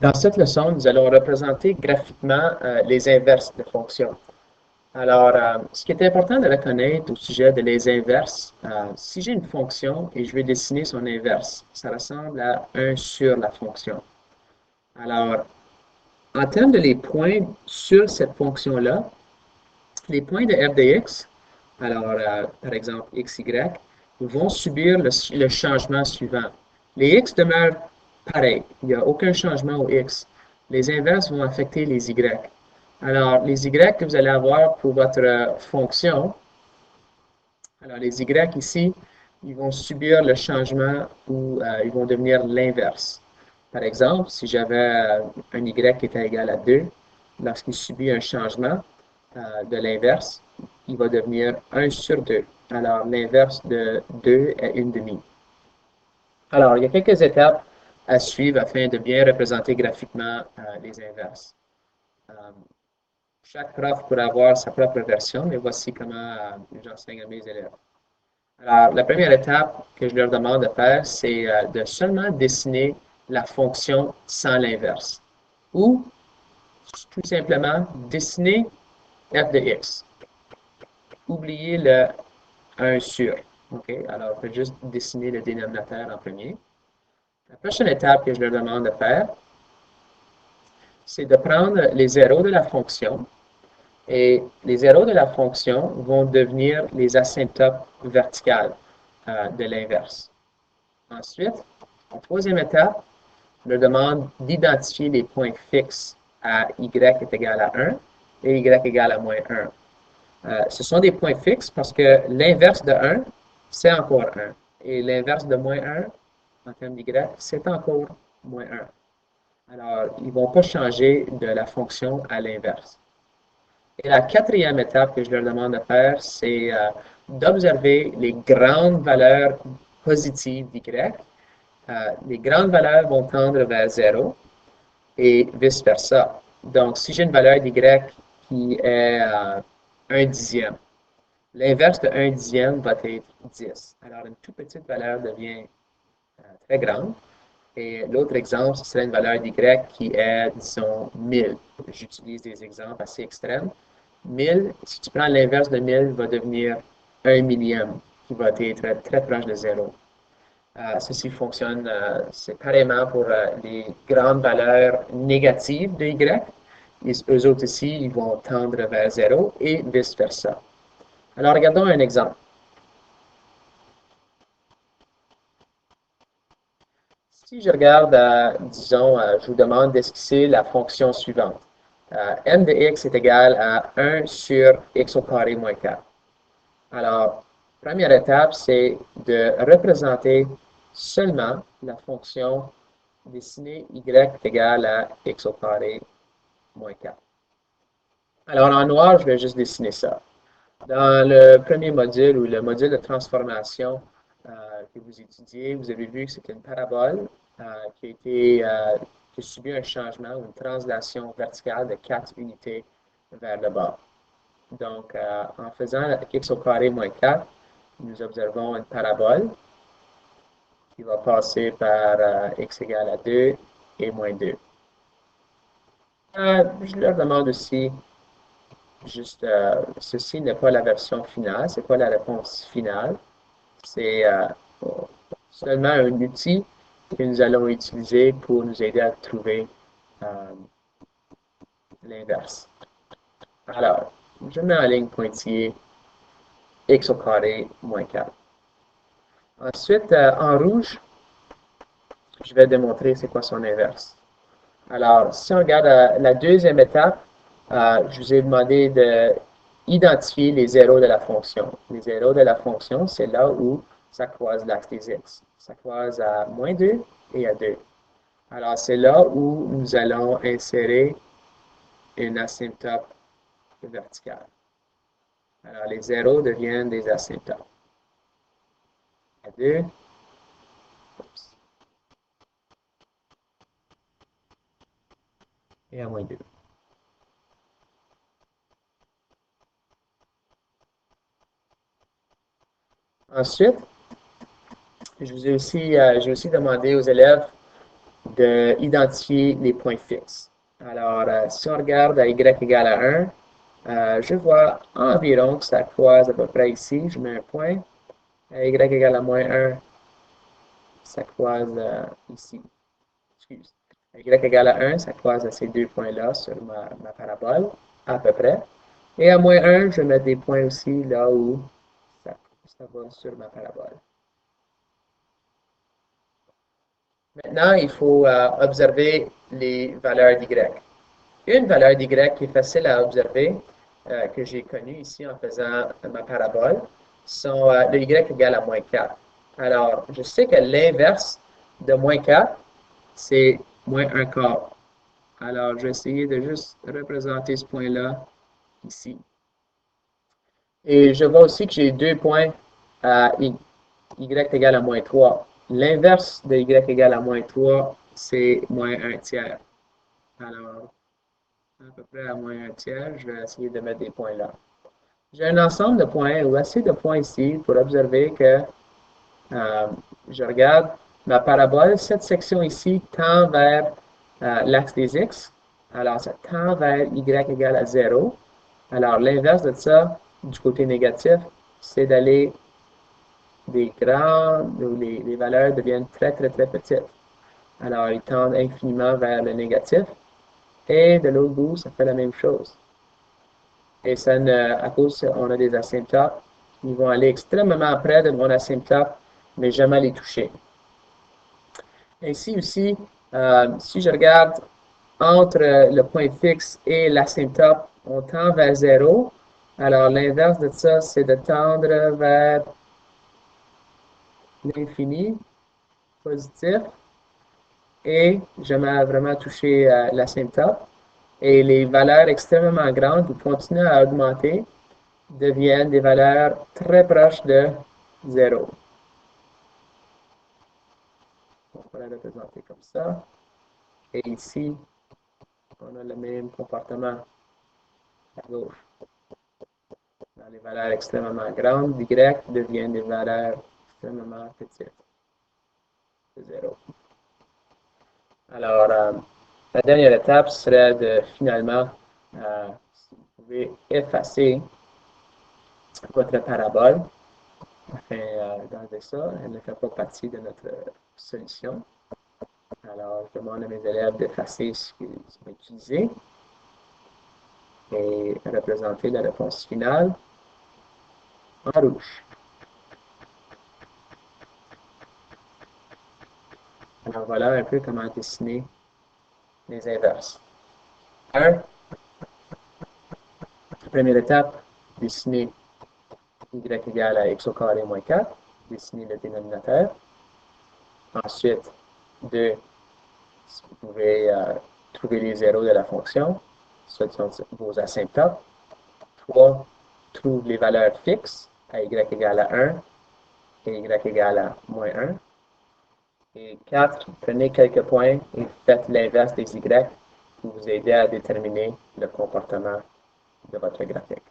Dans cette leçon, nous allons représenter graphiquement les inverses de fonctions. Alors, ce qui est important de reconnaître au sujet de les inverses, si j'ai une fonction et je veux dessiner son inverse, ça ressemble à 1 sur la fonction. Alors, en termes de les points sur cette fonction-là, les points de f de x, alors par exemple x, y, vont subir le changement suivant. Les x demeurent pareils, il n'y a aucun changement au x. Les inverses vont affecter les y. Alors, les y que vous allez avoir pour votre fonction, alors les y ici, ils vont subir le changement ou ils vont devenir l'inverse. Par exemple, si j'avais un y qui était égal à 2, lorsqu'il subit un changement de l'inverse, il va devenir 1 sur 2. Alors, l'inverse de 2 est 1 demi. Alors, il y a quelques étapes à suivre afin de bien représenter graphiquement les inverses. Euh, Chaque prof pourra avoir sa propre version, mais voici comment j'enseigne à mes élèves. Alors, la première étape que je leur demande de faire, c'est de seulement dessiner la fonction sans l'inverse. Ou, tout simplement, dessiner f de x. Oubliez le 1 sur. OK? Alors, on peut juste dessiner le dénominateur en premier. La prochaine étape que je leur demande de faire, c'est de prendre les zéros de la fonction et les zéros de la fonction vont devenir les asymptotes verticales de l'inverse. Ensuite, en troisième étape, je leur demande d'identifier les points fixes à y est égal à 1 et y égale à moins 1. Ce sont des points fixes parce que l'inverse de 1, c'est encore 1. Et l'inverse de moins 1, en termes d'y, c'est encore moins 1. Alors, ils ne vont pas changer de la fonction à l'inverse. Et la quatrième étape que je leur demande de faire, c'est d'observer les grandes valeurs positives d'y. Les grandes valeurs vont tendre vers 0 et vice-versa. Donc, si j'ai une valeur d'y qui est 1 dixième, l'inverse de 1 dixième va être 10. Alors, une toute petite valeur devient très grande. Et l'autre exemple, ce serait une valeur d'y qui est, disons, 1000. J'utilise des exemples assez extrêmes. 1000, si tu prends l'inverse de 1000, va devenir 1 millième, qui va être très proche de 0. Ceci fonctionne séparément pour les grandes valeurs négatives de y. Et eux autres ici, ils vont tendre vers 0 et vice-versa. Alors, regardons un exemple. Si je regarde, disons, je vous demande d'esquisser la fonction suivante. M de x est égal à 1 sur x au carré moins 4. Alors, première étape, c'est de représenter seulement la fonction dessinée y est égal à x au carré moins 4. Alors, en noir, je vais juste dessiner ça. Dans le premier module ou le module de transformation que vous étudiez, vous avez vu que c'est une parabole qui a subi un changement ou une translation verticale de 4 unités vers le bas. Donc, en faisant x au carré moins 4, nous observons une parabole qui va passer par x égale à 2 et moins 2. Je leur demande aussi, juste, ceci n'est pas la version finale, ce n'est pas la réponse finale. C'est seulement un outil que nous allons utiliser pour nous aider à trouver euh, l'inverse. Alors, je mets en ligne pointillé x au carré moins 4. Ensuite, en rouge, je vais démontrer c'est quoi son inverse. Alors, si on regarde la deuxième étape, je vous ai demandé d'identifier les zéros de la fonction. Les zéros de la fonction, c'est là où ça croise l'axe des x. Ça croise à moins 2 et à 2. Alors, c'est là où nous allons insérer une asymptote verticale. Alors, les zéros deviennent des asymptotes. À 2, et à moins 2. Ensuite, j'ai aussi demandé aux élèves d'identifier les points fixes. Alors, si on regarde à y égale à 1, je vois environ que ça croise à peu près ici. Je mets un point. À y égale à moins 1, ça croise ici. Excuse. À y égale à 1, ça croise à ces deux points-là sur ma parabole, à peu près. Et à moins 1, je mets des points aussi là où ça va sur ma parabole. Maintenant, il faut observer les valeurs d'y. Une valeur d'y qui est facile à observer, que j'ai connue ici en faisant ma parabole, sont le y égale à moins 4. Alors, je sais que l'inverse de moins 4, c'est moins un quart. Alors, je vais essayer de juste représenter ce point-là ici. Et je vois aussi que j'ai deux points à y égale à moins 3. L'inverse de y égale à moins 3, c'est moins un tiers. Alors, à peu près à moins un tiers, je vais essayer de mettre des points là. J'ai un ensemble de points ou assez de points ici pour observer que je regarde ma parabole. Cette section ici tend vers l'axe des x. Alors, ça tend vers y égale à 0. Alors, l'inverse de ça, du côté négatif, c'est d'aller des grands, où les valeurs deviennent très, très, très petites. Alors, ils tendent infiniment vers le négatif. Et de l'autre bout, ça fait la même chose. Et ça, à cause on a des asymptotes, ils vont aller extrêmement près de mon asymptote, mais jamais les toucher. Ainsi aussi, si je regarde entre le point fixe et l'asymptote, on tend vers 0. Alors, l'inverse de ça, c'est de tendre vers l'infini positif et jamais vraiment toucher l'asymptote. Et les valeurs extrêmement grandes qui continuent à augmenter deviennent des valeurs très proches de 0. On va la représenter comme ça. Et ici, on a le même comportement à gauche. Dans les valeurs extrêmement grandes, y deviennent des valeurs extrêmement petites de 0. Alors, la dernière étape serait de finalement, si vous pouvez effacer votre parabole afin d'enlever ça. Elle ne fait pas partie de notre solution. Alors, je demande à mes élèves d'effacer ce qu'ils ont utilisé et représenter la réponse finale en rouge. Alors, voilà un peu comment dessiner les inverses. 1. Première étape, dessiner y égale à x au carré moins 4. Dessiner le dénominateur. Ensuite, 2. Vous pouvez trouver les zéros de la fonction. Ce sont vos asymptotes. 3. Trouve les valeurs fixes à y égale à 1 et y égale à moins 1. Et 4. Prenez quelques points et faites l'inverse des y pour vous aider à déterminer le comportement de votre graphique.